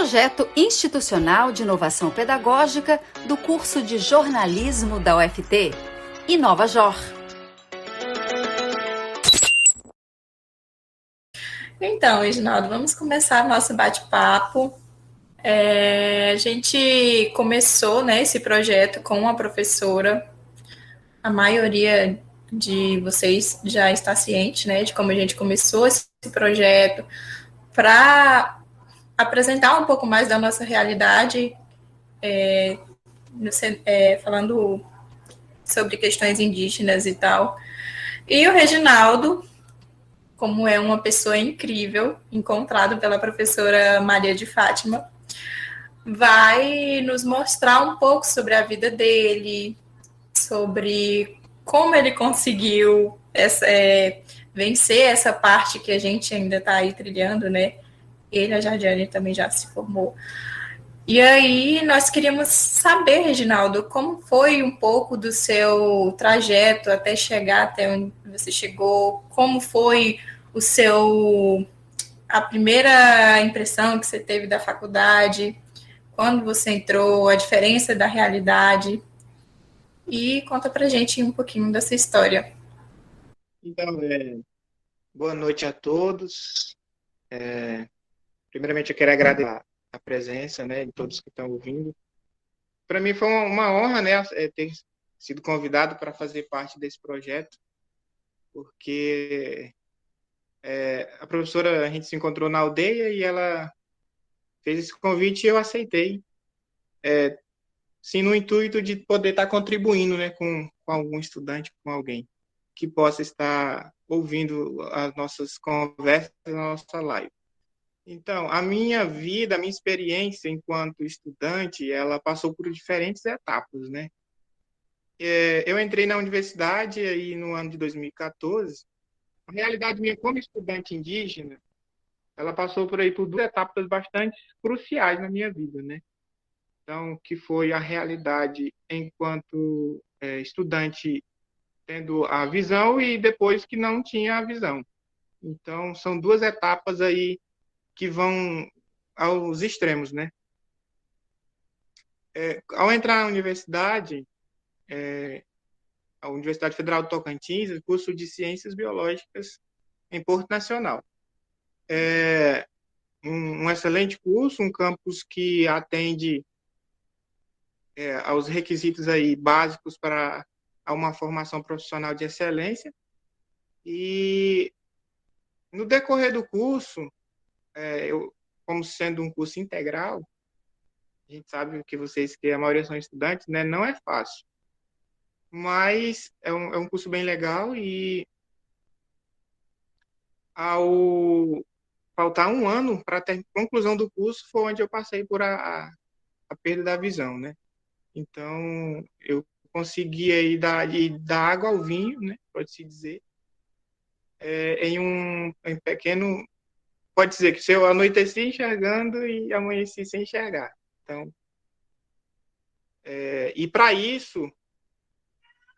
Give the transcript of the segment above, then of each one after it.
projeto institucional de inovação pedagógica do curso de jornalismo da UFT, InovaJor. Então, Reginaldo, vamos começar nosso bate-papo. A gente começou, né, esse projeto com uma professora. A maioria de vocês já está ciente, né, de como a gente começou esse projeto para apresentar um pouco mais da nossa realidade, falando sobre questões indígenas e tal. E o Reginaldo, como é uma pessoa incrível, encontrado pela professora Maria de Fátima, vai nos mostrar um pouco sobre a vida dele, sobre como ele conseguiu vencer essa parte que a gente ainda está aí trilhando, né? Ele, a Jardiane, também já se formou. E aí nós queríamos saber, Reginaldo, como foi um pouco do seu trajeto até chegar até onde você chegou, como foi a primeira impressão que você teve da faculdade, quando você entrou, a diferença da realidade, e conta pra gente um pouquinho dessa história. Então, boa noite a todos. Primeiramente, eu quero agradecer a presença, né, de todos que estão ouvindo. Para mim foi uma honra, né, ter sido convidado para fazer parte desse projeto, porque a professora, a gente se encontrou na aldeia e ela fez esse convite e eu aceitei, sim, no intuito de poder estar contribuindo, né, com algum estudante, com alguém que possa estar ouvindo as nossas conversas, a nossa live. Então, a minha vida, a minha experiência enquanto estudante, ela passou por diferentes etapas, né? Eu entrei na universidade aí no ano de 2014. A realidade minha como estudante indígena, ela passou por duas etapas bastante cruciais na minha vida, né? Então, que foi a realidade enquanto estudante tendo a visão e depois que não tinha a visão. Então, são duas etapas aí que vão aos extremos, né? Ao entrar na universidade, a Universidade Federal do Tocantins, curso de Ciências Biológicas em Porto Nacional. É um excelente curso, um campus que atende aos requisitos aí básicos para uma formação profissional de excelência. E no decorrer do curso, como sendo um curso integral, a gente sabe que a maioria são estudantes, né? Não é fácil. Mas é um curso bem legal e ao faltar um ano para a conclusão do curso foi onde eu passei por a perda da visão, né? Então, eu consegui aí dar água ao vinho, né? Pode-se dizer, em pequeno... Pode dizer que se eu anoiteci enxergando e amanheci sem enxergar. Então, e para isso,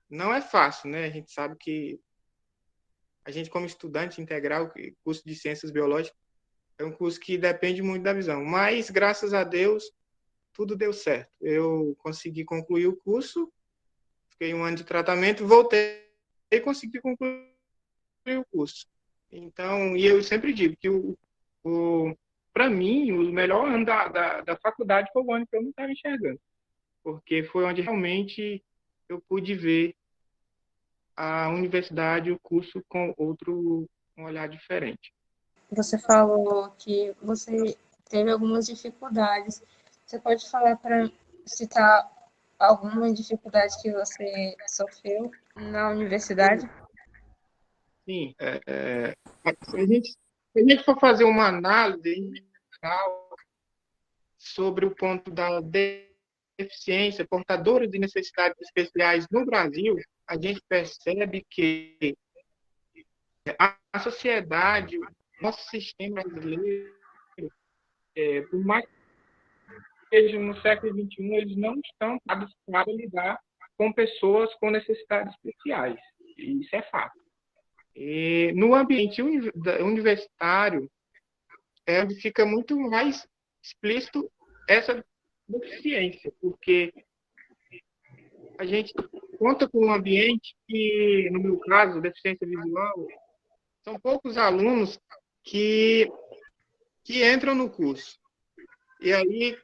não é fácil, né? A gente sabe que a gente, como estudante integral, curso de Ciências Biológicas, é um curso que depende muito da visão. Mas, graças a Deus, tudo deu certo. Eu consegui concluir o curso, fiquei um ano de tratamento, voltei e consegui concluir o curso. Então, e eu sempre digo que para mim, o melhor ano da faculdade foi o ano que eu não estava enxergando, porque foi onde realmente eu pude ver a universidade, o curso com um olhar diferente. Você falou que você teve algumas dificuldades. Você pode falar para citar alguma dificuldade que você sofreu na universidade? Sim, se a gente for fazer uma análise sobre o ponto da deficiência, portadores de necessidades especiais no Brasil, a gente percebe que a sociedade, nosso sistema brasileiro, por mais que esteja no século XXI, eles não estão preparados para lidar com pessoas com necessidades especiais. Isso é fato. E no ambiente universitário, é onde fica muito mais explícito essa deficiência, porque a gente conta com um ambiente que, no meu caso, deficiência visual, são poucos alunos que entram no curso. E aí,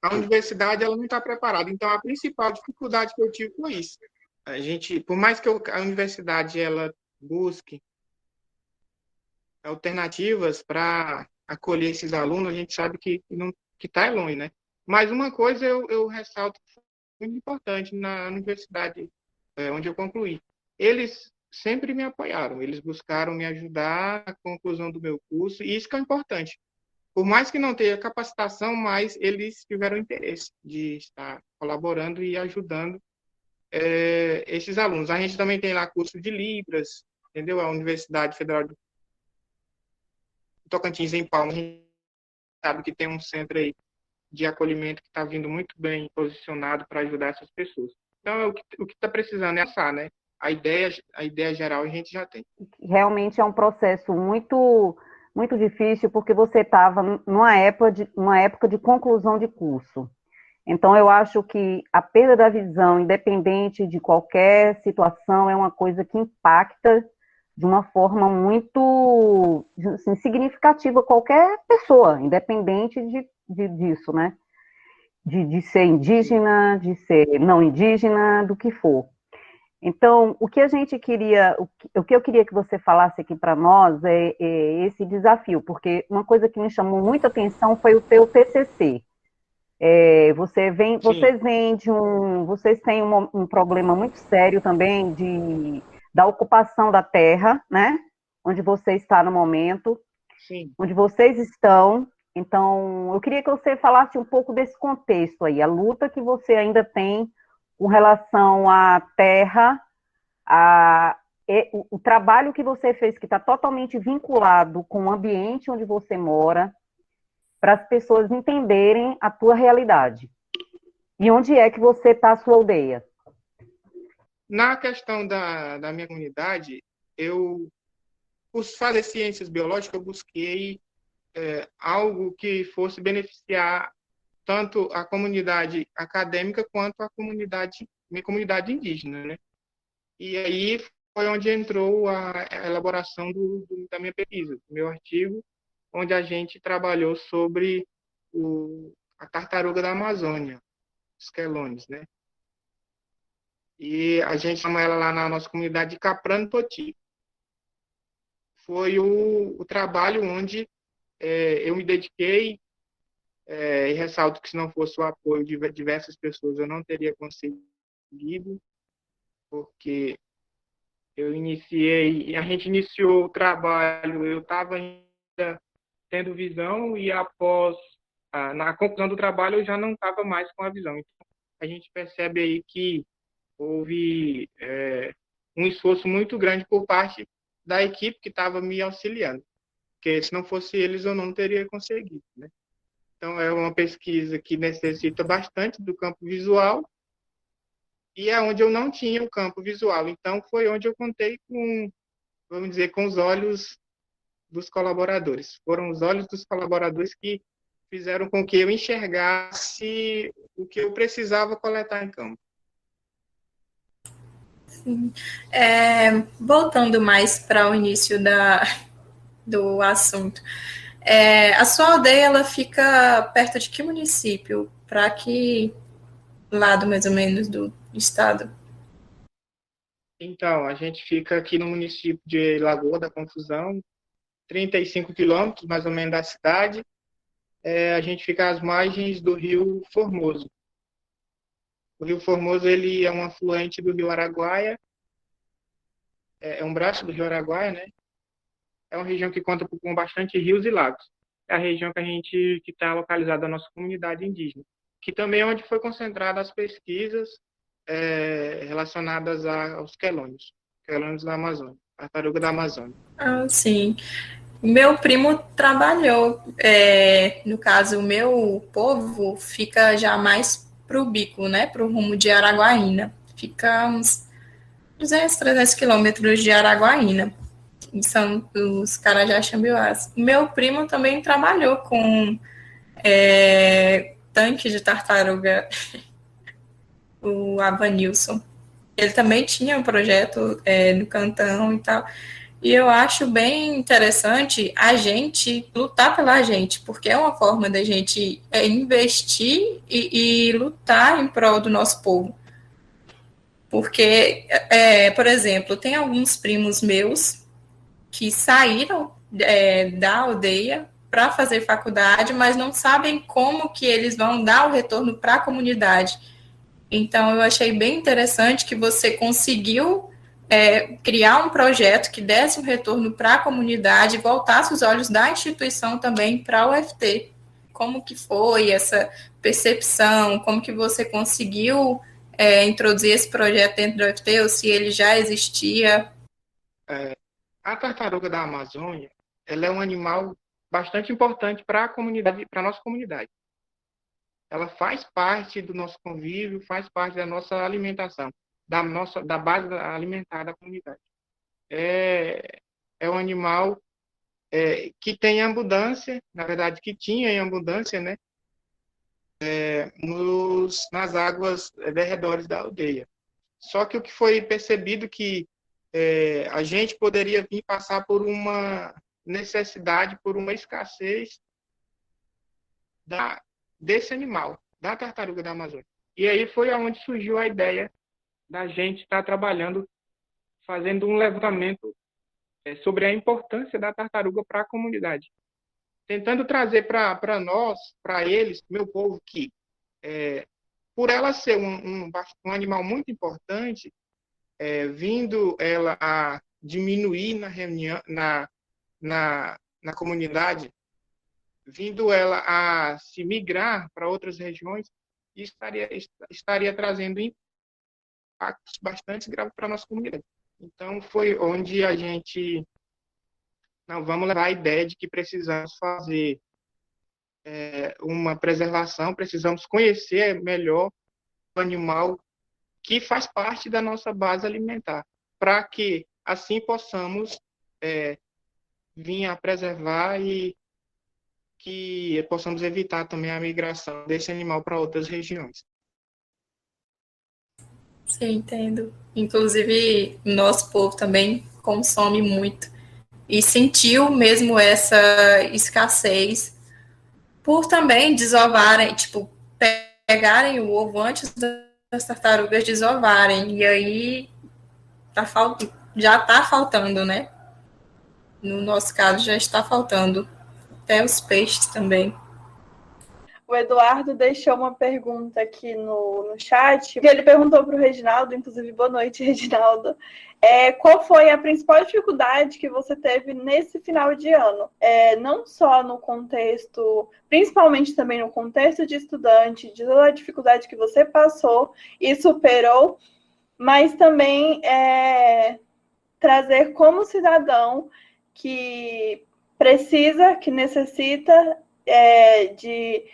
a universidade ela não está preparada. Então, a principal dificuldade que eu tive foi isso. A gente, por mais que a universidade ela busque alternativas para acolher esses alunos, a gente sabe que não que está longe, né? Mas uma coisa eu ressalto que foi muito importante na universidade onde eu concluí. Eles sempre me apoiaram, eles buscaram me ajudar na conclusão do meu curso, e isso que é importante. Por mais que não tenha capacitação, mas eles tiveram interesse de estar colaborando e ajudando esses alunos. A gente também tem lá curso de Libras, entendeu? A Universidade Federal de Tocantins, em Palmas, a gente sabe que tem um centro aí de acolhimento que está vindo muito bem posicionado para ajudar essas pessoas. Então, o que está precisando é assar, né? A ideia geral a gente já tem. Realmente é um processo muito, muito difícil, porque você estava numa época de conclusão de curso. Então, eu acho que a perda da visão, independente de qualquer situação, é uma coisa que impacta de uma forma muito assim, significativa qualquer pessoa, independente disso, né? De ser indígena, de ser não indígena, do que for. Então, o que a gente queria, o que eu queria que você falasse aqui para nós é esse desafio, porque uma coisa que me chamou muita atenção foi o teu TCC. Vocês têm um problema muito sério também da ocupação da terra, né? Onde você está no momento, Sim. Onde vocês estão. Então, eu queria que você falasse um pouco desse contexto aí, a luta que você ainda tem com relação à terra, o trabalho que você fez, que está totalmente vinculado com o ambiente onde você mora, para as pessoas entenderem a tua realidade. E onde é que você está, a sua aldeia? Na questão da minha comunidade, por fazer ciências biológicas, eu busquei algo que fosse beneficiar tanto a comunidade acadêmica quanto minha comunidade indígena, né? E aí foi onde entrou a elaboração da minha pesquisa, do meu artigo, onde a gente trabalhou sobre a tartaruga da Amazônia, os quelônios, né? E a gente chama ela lá na nossa comunidade de Caprano Toti. Foi o trabalho onde eu me dediquei, e ressalto que se não fosse o apoio de diversas pessoas, eu não teria conseguido, porque a gente iniciou o trabalho, eu estava ainda tendo visão, e na conclusão do trabalho, eu já não estava mais com a visão. Então, a gente percebe aí que houve um esforço muito grande por parte da equipe que estava me auxiliando, porque se não fosse eles, eu não teria conseguido, né? Então, é uma pesquisa que necessita bastante do campo visual, e é onde eu não tinha o campo visual. Então, foi onde eu contei vamos dizer, com os olhos dos colaboradores. Foram os olhos dos colaboradores que fizeram com que eu enxergasse o que eu precisava coletar em campo. Sim. Voltando mais para o início do assunto, a sua aldeia ela fica perto de que município? Para que lado, mais ou menos, do estado? Então, a gente fica aqui no município de Lagoa da Confusão, 35 quilômetros, mais ou menos, da cidade. A gente fica às margens do Rio Formoso. O Rio Formoso ele é um afluente do Rio Araguaia, é um braço do Rio Araguaia, né? É uma região que conta com bastante rios e lagos. É a região que está localizada a nossa comunidade indígena, que também é onde foi concentrada as pesquisas relacionadas aos quelônios da Amazônia, tartaruga da Amazônia. Ah, sim. Meu primo trabalhou, no caso, o meu povo fica já mais pro bico, né, pro rumo de Araguaína. Fica uns 200, 300 quilômetros de Araguaína. E são os Carajás Xambiuás. Meu primo também trabalhou com tanque de tartaruga, o Avanilson. Ele também tinha um projeto no Cantão e tal. E eu acho bem interessante a gente lutar pela gente, porque é uma forma da gente investir e lutar em prol do nosso povo. Porque, por exemplo, tem alguns primos meus que saíram da aldeia para fazer faculdade, mas não sabem como que eles vão dar o retorno para a comunidade. Então, eu achei bem interessante que você conseguiu criar um projeto que desse um retorno para a comunidade e voltasse os olhos da instituição também para o UFT. Como que foi essa percepção? Como que você conseguiu introduzir esse projeto dentro do UFT, ou se ele já existia? A tartaruga da Amazônia, ela é um animal bastante importante para a comunidade, para a nossa comunidade. Ela faz parte do nosso convívio, faz parte da nossa alimentação, da base alimentar da comunidade. É um animal que tem abundância, na verdade, que tinha em abundância, né, nas águas derredores da aldeia. Só que o que foi percebido que a gente poderia vir passar por uma necessidade, por uma escassez desse animal, da tartaruga da Amazônia. E aí foi onde surgiu a ideia da gente estar trabalhando, fazendo um levantamento sobre a importância da tartaruga para a comunidade. Tentando trazer para nós, para eles, meu povo, que por ela ser um animal muito importante, vindo ela a diminuir na reunião, na comunidade, vindo ela a se migrar para outras regiões, estaria trazendo impactos bastante graves para a nossa comunidade. Então, foi onde a gente vamos levar a ideia de que precisamos fazer uma preservação, precisamos conhecer melhor o animal que faz parte da nossa base alimentar, para que assim possamos vir a preservar e que possamos evitar também a migração desse animal para outras regiões. Sim, entendo. Inclusive, nosso povo também consome muito e sentiu mesmo essa escassez por também desovarem, tipo, pegarem o ovo antes das tartarugas desovarem, e aí já está faltando, né? No nosso caso, já está faltando. Até os peixes também. O Eduardo deixou uma pergunta aqui no chat. Ele perguntou para o Reginaldo, inclusive, boa noite, Reginaldo. Qual foi a principal dificuldade que você teve nesse final de ano? Não só no contexto, principalmente também no contexto de estudante, de toda a dificuldade que você passou e superou, mas também trazer como cidadão que precisa, que necessita de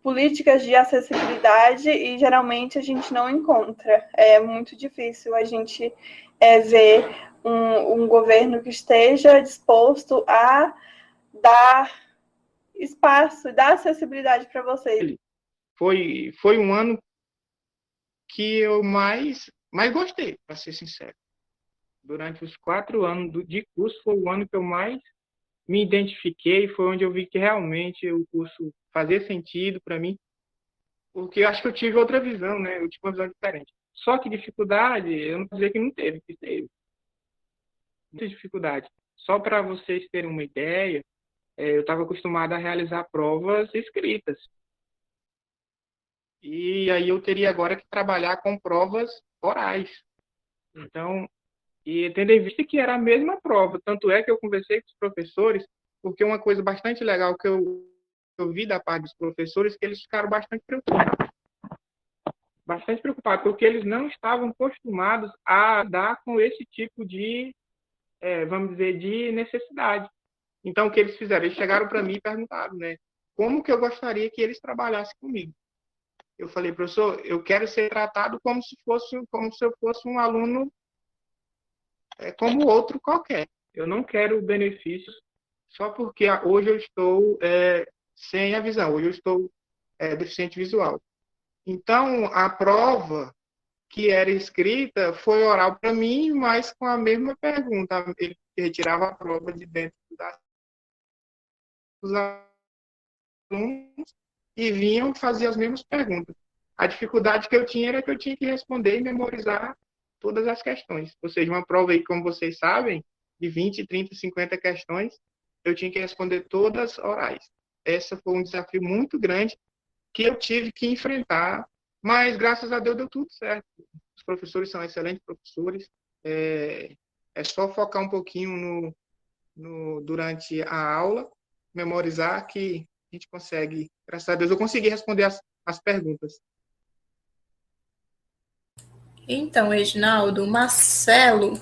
políticas de acessibilidade e geralmente a gente não encontra. É muito difícil a gente ver um governo que esteja disposto a dar espaço, dar acessibilidade para vocês. Foi um ano que eu mais gostei, para ser sincero. Durante os 4 anos de curso, foi o ano que eu mais me identifiquei, foi onde eu vi que realmente o curso fazia sentido para mim, porque eu acho que eu tive outra visão, né? Eu tive uma visão diferente. Só que dificuldade, eu não vou dizer que não teve, que teve. Muita dificuldade. Só para vocês terem uma ideia, eu estava acostumado a realizar provas escritas. E aí eu teria agora que trabalhar com provas orais. Então, e tendo em vista que era a mesma prova, tanto é que eu conversei com os professores, porque uma coisa bastante legal que eu vi da parte dos professores, que eles ficaram bastante preocupados, porque eles não estavam acostumados a dar com esse tipo de, vamos dizer, de necessidade. Então, o que eles fizeram? Eles chegaram para mim e perguntaram, né, como que eu gostaria que eles trabalhassem comigo. Eu falei, professor, eu quero ser tratado como se eu fosse um aluno como outro qualquer. Eu não quero benefícios só porque hoje eu estou sem a visão. Hoje eu estou deficiente visual. Então, a prova que era escrita foi oral para mim, mas com a mesma pergunta. Ele retirava a prova de dentro dos alunos e vinham fazer as mesmas perguntas. A dificuldade que eu tinha era que eu tinha que responder e memorizar todas as questões. Ou seja, uma prova aí, como vocês sabem, de 20, 30, 50 questões, eu tinha que responder todas orais. Esse foi um desafio muito grande que eu tive que enfrentar, mas graças a Deus deu tudo certo. Os professores são excelentes professores, é só focar um pouquinho durante a aula, memorizar que a gente consegue, graças a Deus, eu consegui responder as perguntas. Então, Reginaldo, o Marcelo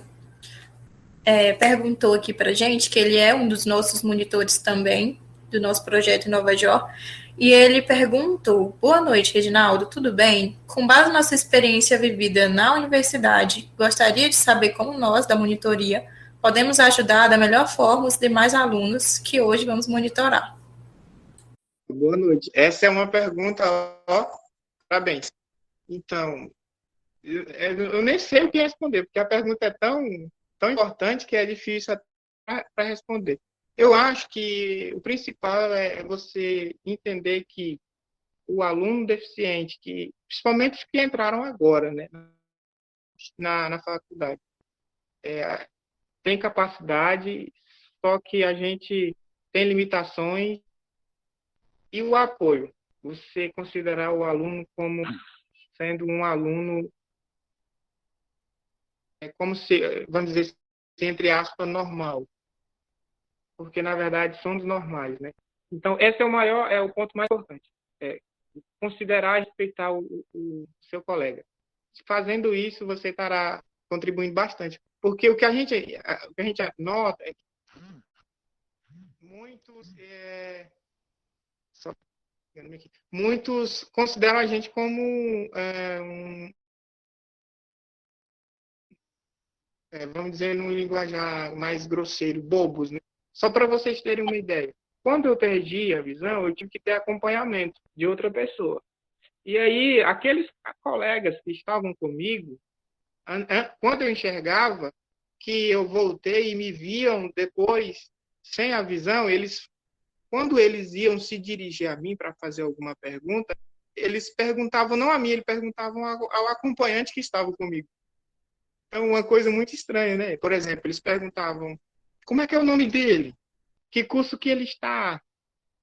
perguntou aqui para gente que ele é um dos nossos monitores também, do nosso projeto em Nova York, e ele perguntou: boa noite, Reginaldo, tudo bem? Com base na sua experiência vivida na universidade, gostaria de saber como nós, da monitoria, podemos ajudar da melhor forma os demais alunos que hoje vamos monitorar. Boa noite. Essa é uma pergunta, parabéns. Então, eu nem sei o que responder, porque a pergunta é tão importante que é difícil para responder. Eu acho que o principal é você entender que o aluno deficiente, principalmente os que entraram agora, né, na faculdade, tem capacidade, só que a gente tem limitações e o apoio. Você considerar o aluno como sendo um aluno, como se, vamos dizer, entre aspas, normal. Porque, na verdade, somos normais, né? Então, esse é o ponto mais importante. Considerar e respeitar o seu colega. Fazendo isso, você estará contribuindo bastante. Porque o que a gente nota é que muitos consideram a gente como vamos dizer, num linguajar mais grosseiro, bobos, né? Só para vocês terem uma ideia. Quando eu perdi a visão, eu tive que ter acompanhamento de outra pessoa. E aí, aqueles colegas que estavam comigo, quando eu enxergava que eu voltei e me viam depois sem a visão, quando eles iam se dirigir a mim para fazer alguma pergunta, eles perguntavam não a mim, eles perguntavam ao acompanhante que estava comigo. É uma coisa muito estranha, né? Por exemplo, eles perguntavam como é que é o nome dele? Que curso que ele está?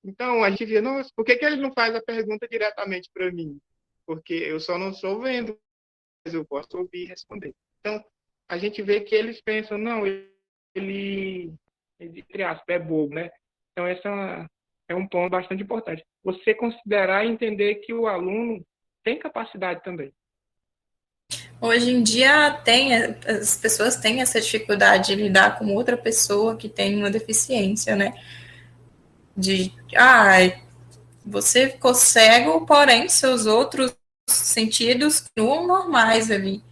Então, a gente via, nossa, por que ele não faz a pergunta diretamente para mim? Porque eu só não estou vendo, mas eu posso ouvir e responder. Então, a gente vê que eles pensam, não, ele entre aspas, é bobo, né? Então, esse é um ponto bastante importante. Você considerar e entender que o aluno tem capacidade também. Hoje em dia, as pessoas têm essa dificuldade de lidar com outra pessoa que tem uma deficiência, né? Você ficou cego, porém seus outros sentidos continuam normais ali.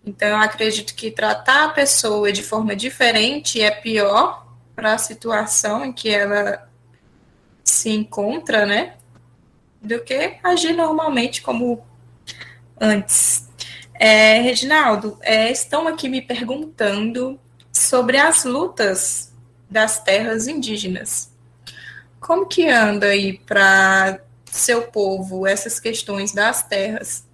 Então, eu acredito que tratar a pessoa de forma diferente é pior para a situação em que ela se encontra, né? Do que agir normalmente como antes. Reginaldo, estão aqui me perguntando sobre as lutas das terras indígenas. Como que anda aí para seu povo essas questões das terras?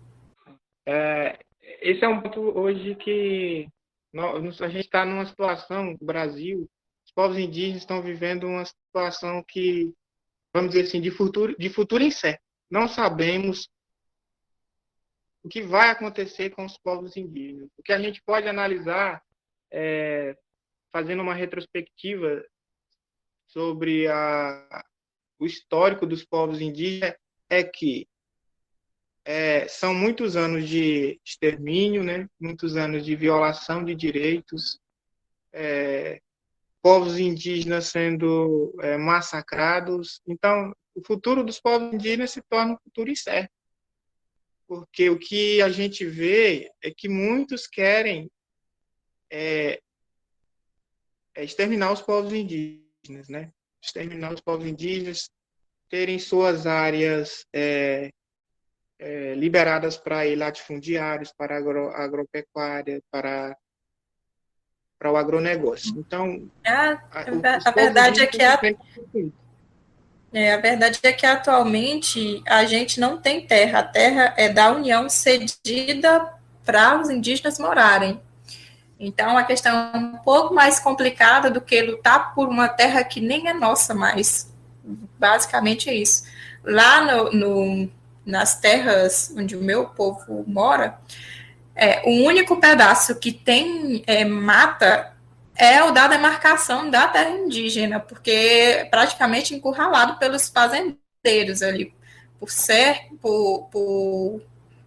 Esse é um ponto hoje que a gente está numa situação, no Brasil, os povos indígenas estão vivendo uma situação que, vamos dizer assim, de futuro incerto. Não sabemos o que vai acontecer com os povos indígenas. O que a gente pode analisar, fazendo uma retrospectiva sobre o histórico dos povos indígenas, é que são muitos anos de extermínio, né? Muitos anos de violação de direitos, povos indígenas sendo massacrados. Então, o futuro dos povos indígenas se torna um futuro incerto. Porque o que a gente vê é que muitos querem exterminar os povos indígenas, né? Exterminar os povos indígenas, terem suas áreas liberadas para latifundiários, para agropecuária, para o agronegócio. Então, A verdade é que a verdade é que atualmente a gente não tem terra. A terra é da União cedida para os indígenas morarem. Então, a questão é um pouco mais complicada do que lutar por uma terra que nem é nossa mais. Basicamente é isso. Lá nas terras onde o meu povo mora, o único pedaço que tem mata é o da demarcação da terra indígena, porque é praticamente encurralado pelos fazendeiros ali,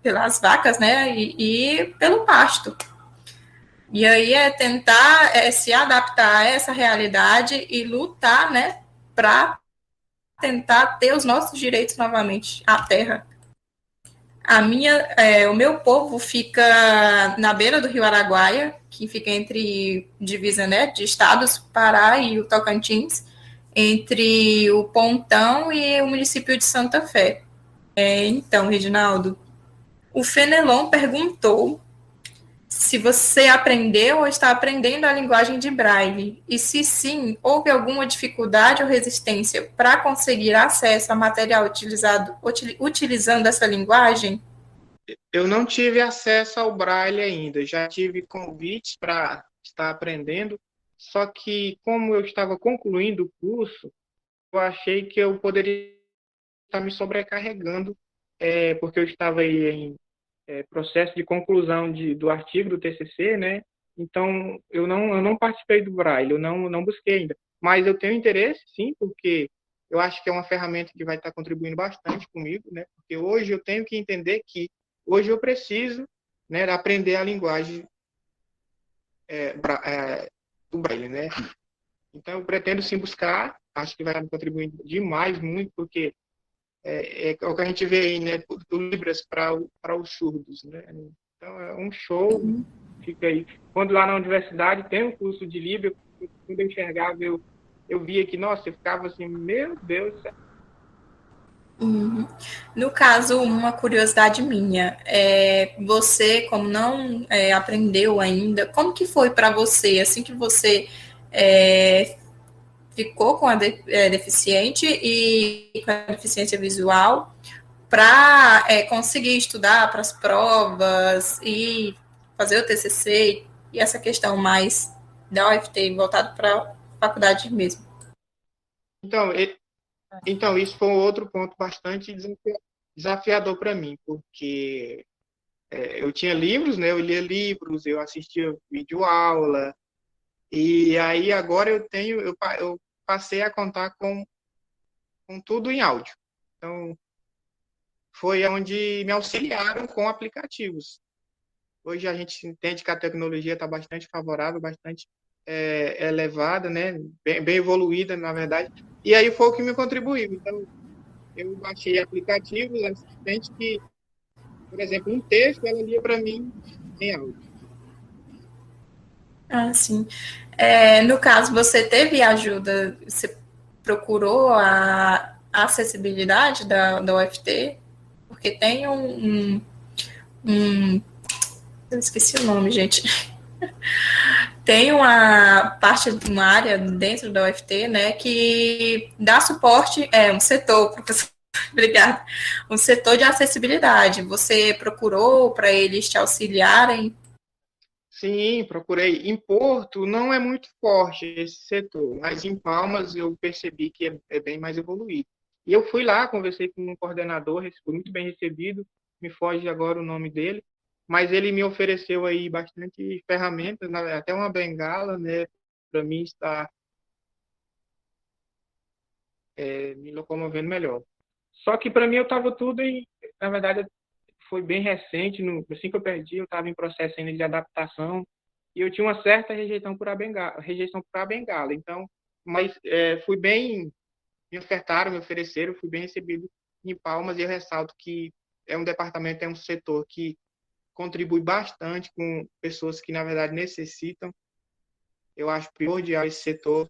pelas vacas, né, e pelo pasto. E aí é tentar se adaptar a essa realidade e lutar, né, para tentar ter os nossos direitos novamente à terra. O meu povo fica na beira do Rio Araguaia, que fica entre divisa, né, de estados, Pará e o Tocantins, entre o Pontão e o município de Santa Fé. Então, Reginaldo, o Fenelon perguntou se você aprendeu ou está aprendendo a linguagem de Braille, e se sim, houve alguma dificuldade ou resistência para conseguir acesso a material utilizando essa linguagem? Eu não tive acesso ao Braille ainda, já tive convites para estar aprendendo, só que como eu estava concluindo o curso, eu achei que eu poderia estar me sobrecarregando, porque eu estava aí em processo de conclusão do artigo do TCC, né? Então, eu não participei do Braille, eu não busquei ainda. Mas eu tenho interesse, sim, porque eu acho que é uma ferramenta que vai estar contribuindo bastante comigo, né? Porque hoje eu tenho que entender que hoje eu preciso, né, aprender a linguagem do Braille, né? Então, eu pretendo sim buscar, acho que vai estar contribuindo demais, muito, porque é o que a gente vê aí, né, do Libras para os surdos, né? Então, é um show, fica aí. Quando lá na universidade tem um curso de Libra, quando eu enxergava, eu via que, nossa, eu ficava assim, meu Deus do céu. Uhum. No caso, uma curiosidade minha, você, como não aprendeu ainda, como que foi para você, assim que você ficou com a deficiente e com a deficiência visual, para conseguir estudar para as provas e fazer o TCC e essa questão mais da UFT voltado para a faculdade mesmo? Então, isso foi um outro ponto bastante desafiador para mim, porque eu tinha livros, né? Eu lia livros, eu assistia videoaula, e aí agora eu passei a contar com tudo em áudio. Então, foi onde me auxiliaram com aplicativos. Hoje a gente entende que a tecnologia está bastante favorável, bastante elevada, né? Bem evoluída, na verdade. E aí foi o que me contribuiu. Então, eu baixei aplicativos, assistentes que, por exemplo, um texto, ela lia para mim em áudio. Ah, sim. No caso, você teve ajuda, você procurou a acessibilidade da UFT? Porque tem eu esqueci o nome, gente. Tem uma área dentro da UFT, né, que dá suporte, um setor, professor, obrigada, um setor de acessibilidade. Você procurou para eles te auxiliarem? Sim, procurei. Em Porto não é muito forte esse setor, mas em Palmas eu percebi que é bem mais evoluído. E eu fui lá, conversei com um coordenador, fui muito bem recebido, me foge agora o nome dele, mas ele me ofereceu aí bastante ferramentas, até uma bengala, né, para mim estar me locomovendo melhor. Só que para mim eu estava tudo na verdade, foi bem recente, assim que eu perdi, eu estava em processo ainda de adaptação e eu tinha uma certa rejeição por a bengala. Então, mas fui bem, me ofertaram, me ofereceram, fui bem recebido em Palmas e eu ressalto que é um departamento, é um setor que contribui bastante com pessoas que, na verdade, necessitam. Eu acho primordial esse setor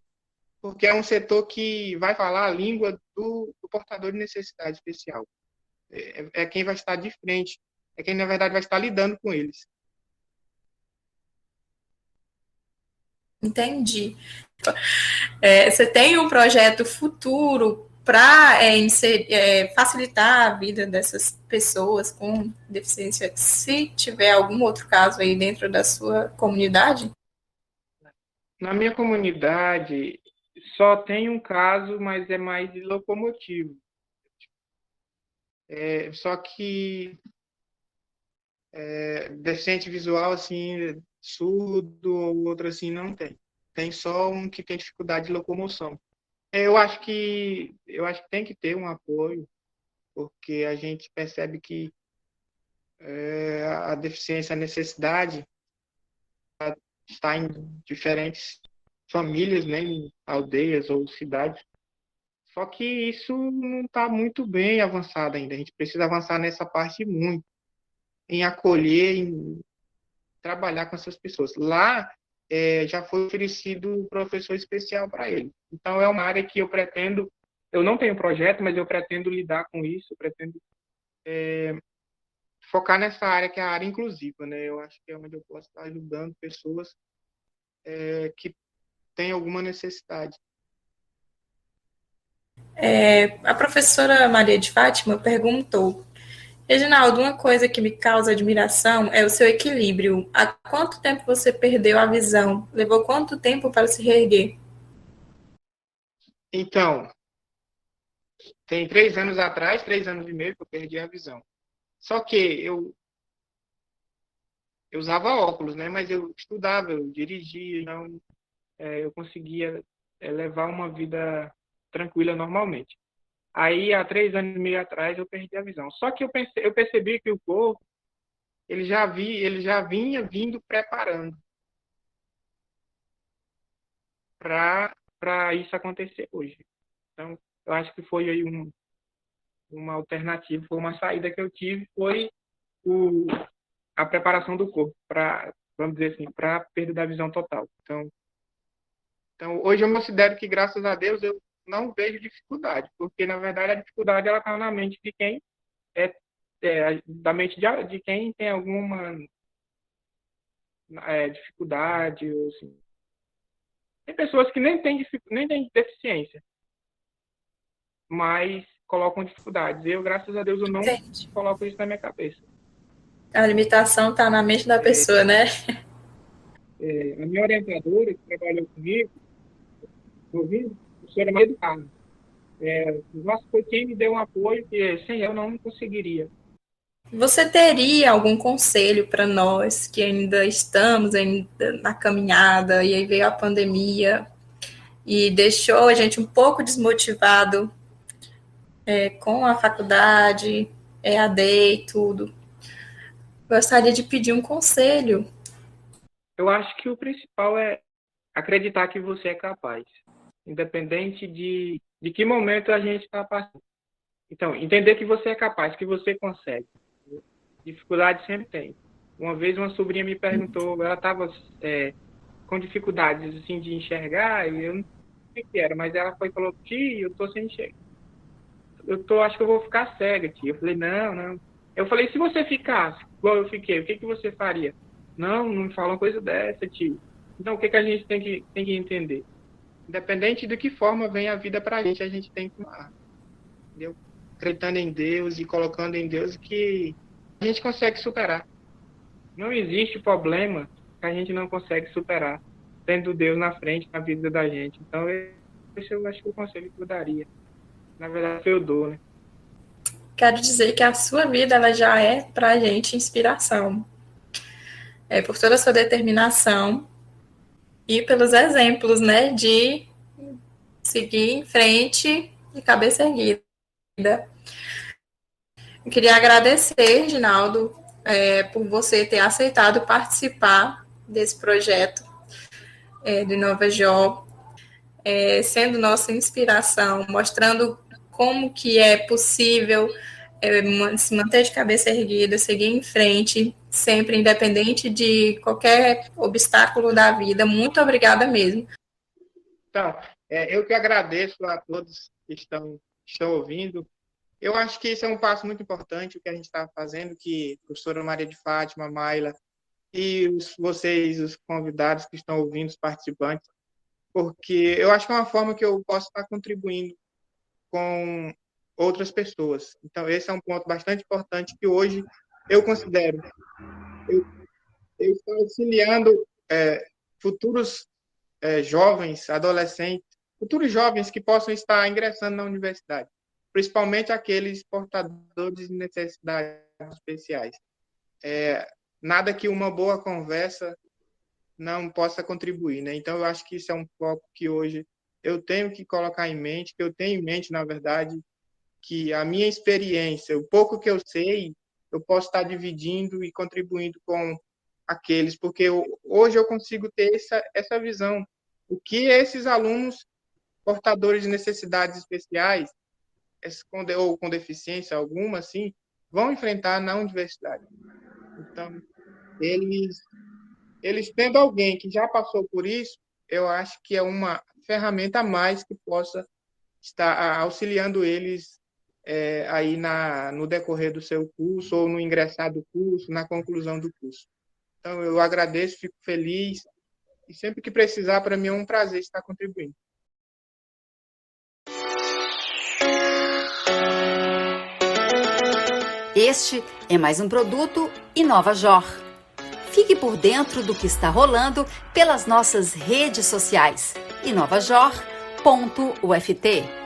porque é um setor que vai falar a língua do portador de necessidade especial. É quem vai estar de frente, é quem, na verdade, vai estar lidando com eles. Entendi. Você tem um projeto futuro para facilitar a vida dessas pessoas com deficiência, se tiver algum outro caso aí dentro da sua comunidade? Na minha comunidade, só tem um caso, mas é mais de locomotivo. Só que deficiente visual, assim, surdo ou outro assim, não tem. Tem só um que tem dificuldade de locomoção. Eu acho que tem que ter um apoio, porque a gente percebe que a deficiência, a necessidade está em diferentes famílias, né, em aldeias ou cidades. Só que isso não está muito bem avançado ainda. A gente precisa avançar nessa parte muito, em acolher, em trabalhar com essas pessoas. Lá já foi oferecido um professor especial para ele. Então é uma área que eu não tenho projeto, mas eu pretendo lidar com isso, eu pretendo focar nessa área que é a área inclusiva, né? Eu acho que é onde eu posso estar ajudando pessoas que têm alguma necessidade. A professora Maria de Fátima perguntou: Reginaldo, uma coisa que me causa admiração é o seu equilíbrio. Há quanto tempo você perdeu a visão? Levou quanto tempo para se reerguer? Então, tem 3 anos atrás, 3 anos e meio que eu perdi a visão. Só que eu usava óculos, né? Mas eu estudava, eu dirigia, então eu conseguia levar uma vida tranquila normalmente. Aí, há 3 anos e meio atrás, eu perdi a visão. Só que eu percebi que o corpo, ele já vinha vindo preparando para isso acontecer hoje. Então, eu acho que foi aí uma alternativa, foi uma saída que eu tive, foi a preparação do corpo para, vamos dizer assim, para a perda da visão total. Então, hoje eu me considero que, graças a Deus, eu não vejo dificuldade, porque, na verdade, a dificuldade ela está na mente de quem da mente de quem tem alguma dificuldade, ou assim. Tem pessoas que nem têm deficiência, mas colocam dificuldades. Eu, graças a Deus, eu não coloco isso na minha cabeça. A limitação está na mente da pessoa, né? A minha orientadora, que trabalhou comigo, ouvindo, a senhora mais educada. Nossa, foi quem me deu um apoio que sem eu não conseguiria. Você teria algum conselho para nós que ainda estamos na caminhada e aí veio a pandemia e deixou a gente um pouco desmotivado com a faculdade, EAD e tudo? Gostaria de pedir um conselho. Eu acho que o principal é acreditar que você é capaz, independente de que momento a gente está passando. Então, entender que você é capaz, que você consegue. Dificuldade sempre tem. Uma vez uma sobrinha me perguntou, ela estava com dificuldades assim, de enxergar, e eu não sei o que era, mas ela foi e falou: tio, eu estou sem enxergar. Acho que eu vou ficar cega, tio. Eu falei: não. Eu falei: se você ficasse igual eu fiquei, o que você faria? Não me fala uma coisa dessa, tio. Então, o que a gente tem que entender? Independente de que forma vem a vida para a gente tem que amar. Entendeu? Acreditando em Deus e colocando em Deus que a gente consegue superar. Não existe problema que a gente não consegue superar, tendo Deus na frente, na vida da gente. Então, esse eu acho que o conselho que eu daria. Na verdade, eu dou, né? Quero dizer que a sua vida ela já é para a gente inspiração. Por toda a sua determinação e pelos exemplos, né, de seguir em frente de cabeça erguida. Eu queria agradecer, Reginaldo, por você ter aceitado participar desse projeto do Nova Job, sendo nossa inspiração, mostrando como que é possível se manter de cabeça erguida, seguir em frente, sempre independente de qualquer obstáculo da vida. Muito obrigada mesmo. Então, Eu que agradeço a todos que estão ouvindo. Eu acho que esse é um passo muito importante, o que a gente está fazendo, que a professora Maria de Fátima, Maila, e vocês, os convidados que estão ouvindo, os participantes, porque eu acho que é uma forma que eu posso estar contribuindo com outras pessoas. Então, esse é um ponto bastante importante que hoje eu considero. Eu estou auxiliando futuros jovens, adolescentes, futuros jovens que possam estar ingressando na universidade, principalmente aqueles portadores de necessidades especiais. Nada que uma boa conversa não possa contribuir, né? Então, eu acho que isso é um foco que hoje eu tenho que colocar em mente, que eu tenho em mente, na verdade, que a minha experiência, o pouco que eu sei, eu posso estar dividindo e contribuindo com aqueles, porque hoje eu consigo ter essa visão. O que esses alunos portadores de necessidades especiais, ou com deficiência alguma, assim, vão enfrentar na universidade. Então, eles tendo alguém que já passou por isso, eu acho que é uma ferramenta a mais que possa estar auxiliando eles aí no decorrer do seu curso, ou no ingressar do curso, na conclusão do curso. Então, eu agradeço, fico feliz, e sempre que precisar, para mim é um prazer estar contribuindo. Este é mais um produto InovaJor. Fique por dentro do que está rolando pelas nossas redes sociais. inovajor.uft